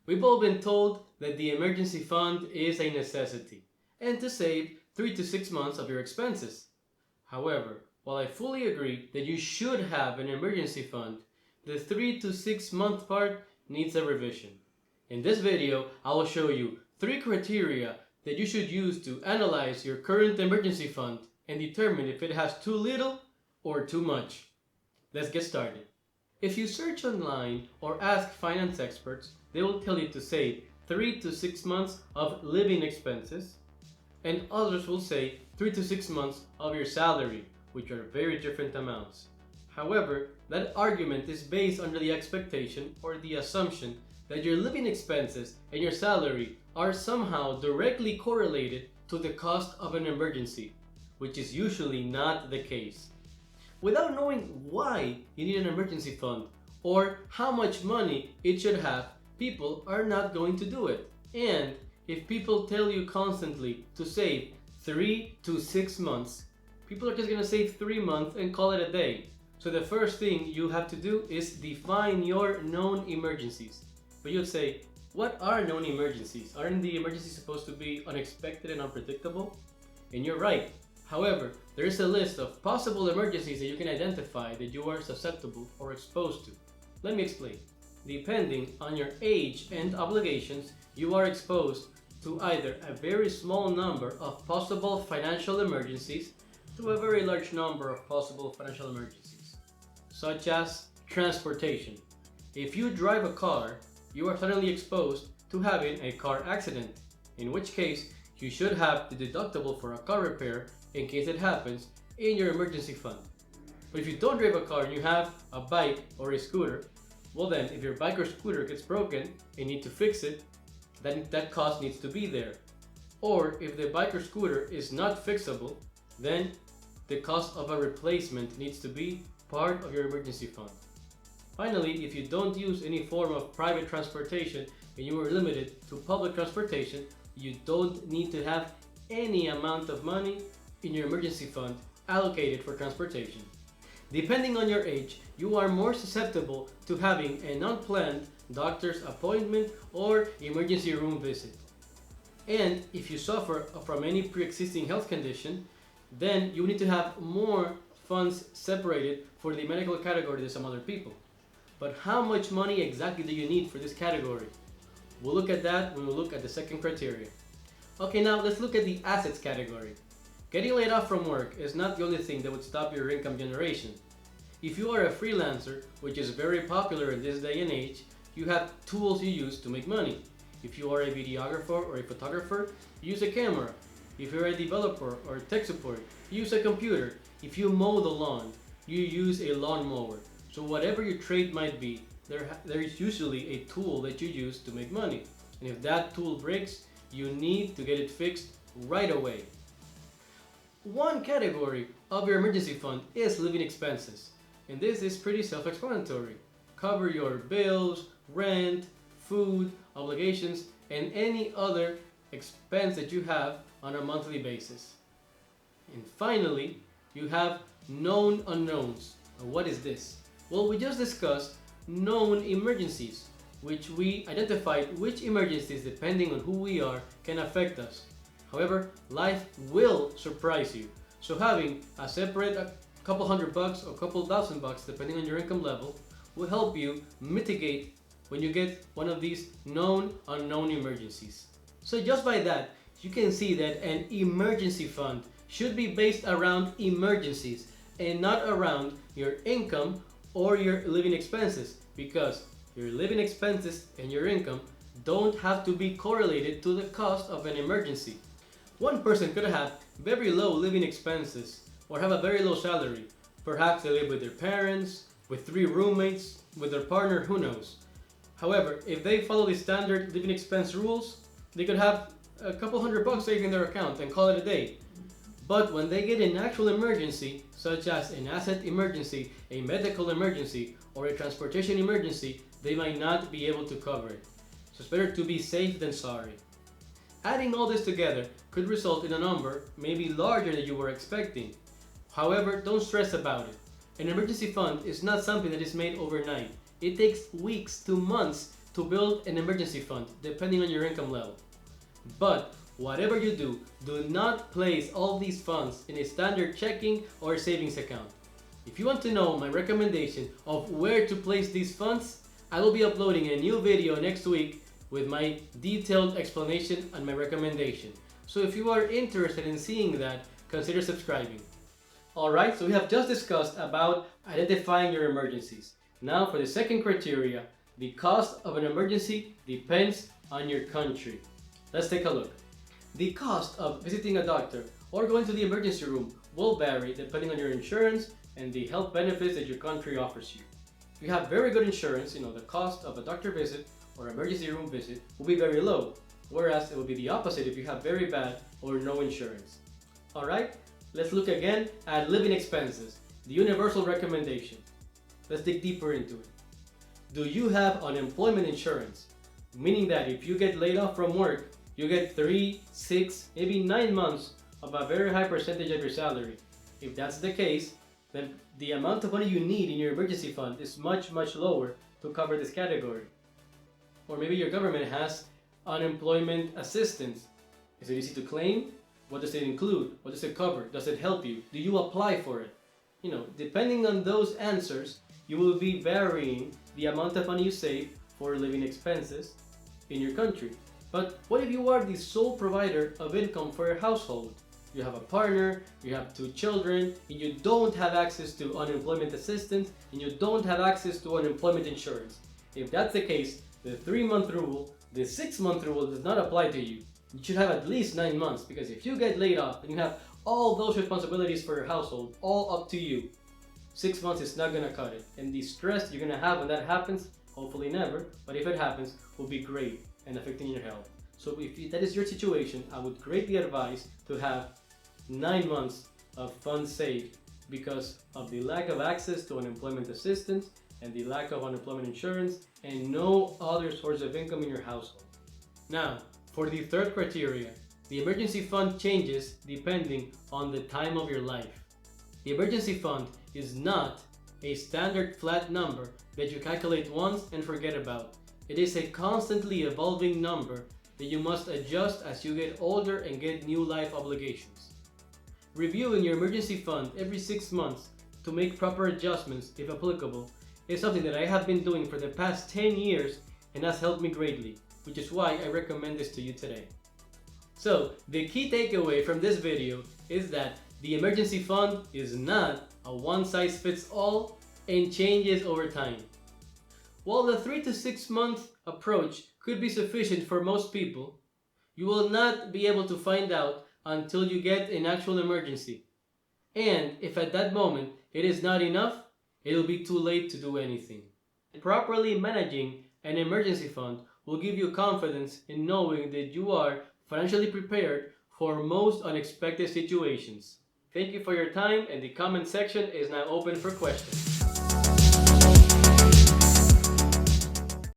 We've all been told that the emergency fund is a necessity and to save 3 to 6 months of your expenses. However, while I fully agree that you should have an emergency fund, the 3 to 6 month part needs a revision. In this video, I will show you 3 criteria that you should use to analyze your current emergency fund and determine if it has too little or too much. Let's get started. If you search online or ask finance experts, they will tell you to save 3 to 6 months of living expenses, and others will say 3 to 6 months of your salary, which are very different amounts. However, that argument is based under the expectation or the assumption that your living expenses and your salary are somehow directly correlated to the cost of an emergency, which is usually not the case. Without knowing why you need an emergency fund or how much money it should have, people are not going to do it. And if people tell you constantly to save 3 to 6 months, people are just going to save 3 months and call it a day. So the first thing you have to do is define your known emergencies. But you'd say, what are known emergencies? Aren't the emergencies supposed to be unexpected and unpredictable? And you're right. However, there is a list of possible emergencies that you can identify that you are susceptible or exposed to. Let me explain. Depending on your age and obligations, you are exposed to either a very small number of possible financial emergencies to a very large number of possible financial emergencies, such as transportation. If you drive a car, you are suddenly exposed to having a car accident, in which case you should have the deductible for a car repair in case it happens in your emergency fund. But if you don't drive a car and you have a bike or a scooter, well then, if your bike or scooter gets broken and you need to fix it, then that cost needs to be there. Or if the bike or scooter is not fixable, then the cost of a replacement needs to be part of your emergency fund. Finally, if you don't use any form of private transportation and you are limited to public transportation, you don't need to have any amount of money in your emergency fund allocated for transportation. Depending on your age, you are more susceptible to having an unplanned doctor's appointment or emergency room visit. And if you suffer from any pre-existing health condition, then you need to have more funds separated for the medical category than some other people. But how much money exactly do you need for this category? We'll look at that when we look at the second criteria. Okay, now let's look at the assets category. Getting laid off from work is not the only thing that would stop your income generation. If you are a freelancer, which is very popular in this day and age, you have tools you use to make money. If you are a videographer or a photographer, you use a camera. If you're a developer or tech support, you use a computer. If you mow the lawn, you use a lawnmower. So whatever your trade might be, there is usually a tool that you use to make money. And if that tool breaks, you need to get it fixed right away. One category of your emergency fund is living expenses. And this is pretty self-explanatory. Cover your bills, rent, food, obligations, and any other expense that you have on a monthly basis. And finally, you have known unknowns. What is this? Well, we just discussed known emergencies, which we identified which emergencies, depending on who we are, can affect us. However, life will surprise you. So having a separate couple $100 or couple $1,000, depending on your income level, will help you mitigate when you get one of these known unknown emergencies. So just by that, you can see that an emergency fund should be based around emergencies and not around your income or your living expenses, because your living expenses and your income don't have to be correlated to the cost of an emergency. One person could have very low living expenses or have a very low salary. Perhaps they live with their parents, with 3 roommates, with their partner, who knows. However, if they follow the standard living expense rules, they could have a couple $100 saved in their account and call it a day. But when they get an actual emergency, such as an asset emergency, a medical emergency, or a transportation emergency, they might not be able to cover it. So it's better to be safe than sorry. Adding all this together could result in a number maybe larger than you were expecting. However, don't stress about it. An emergency fund is not something that is made overnight. It takes weeks to months to build an emergency fund depending on your income level. But whatever you do, do not place all these funds in a standard checking or savings account. If you want to know my recommendation of where to place these funds, I will be uploading a new video next week with my detailed explanation and my recommendation. So if you are interested in seeing that, consider subscribing. Alright, so we have just discussed about identifying your emergencies. Now for the second criteria, the cost of an emergency depends on your country. Let's take a look. The cost of visiting a doctor or going to the emergency room will vary depending on your insurance and the health benefits that your country offers you. If you have very good insurance, the cost of a doctor visit or emergency room visit will be very low, whereas it will be the opposite if you have very bad or no insurance. Alright, let's look again at living expenses, the universal recommendation. Let's dig deeper into it. Do you have unemployment insurance? Meaning that if you get laid off from work, you get 3, 6, maybe 9 months of a very high percentage of your salary. If that's the case, then the amount of money you need in your emergency fund is much lower to cover this category. Or maybe your government has unemployment assistance. Is it easy to claim? What does it include? What does it cover? Does it help you? Do you apply for it? Depending on those answers, you will be varying the amount of money you save for living expenses in your country. But what if you are the sole provider of income for your household? You have a partner, you have 2 children, and you don't have access to unemployment assistance, and you don't have access to unemployment insurance. If that's the case, the 3-month rule, the 6-month rule does not apply to you. You should have at least 9 months, because if you get laid off and you have all those responsibilities for your household, all up to you, 6 months is not gonna cut it. And the stress you're gonna have when that happens, hopefully never, but if it happens, will be great and affecting your health. So if that is your situation, I would greatly advise to have 9 months of funds saved because of the lack of access to unemployment assistance and the lack of unemployment insurance and no other source of income in your household. Now, for the third criteria, the emergency fund changes depending on the time of your life. The emergency fund is not a standard flat number that you calculate once and forget about. It is a constantly evolving number that you must adjust as you get older and get new life obligations. Reviewing your emergency fund every 6 months to make proper adjustments, if applicable, is something that I have been doing for the past 10 years and has helped me greatly, which is why I recommend this to you today. So, the key takeaway from this video is that the emergency fund is not a one-size-fits-all and changes over time. While the 3 to 6 month approach could be sufficient for most people, you will not be able to find out until you get an actual emergency. And if at that moment it is not enough, it will be too late to do anything. Properly managing an emergency fund will give you confidence in knowing that you are financially prepared for most unexpected situations. Thank you for your time, and the comment section is now open for questions.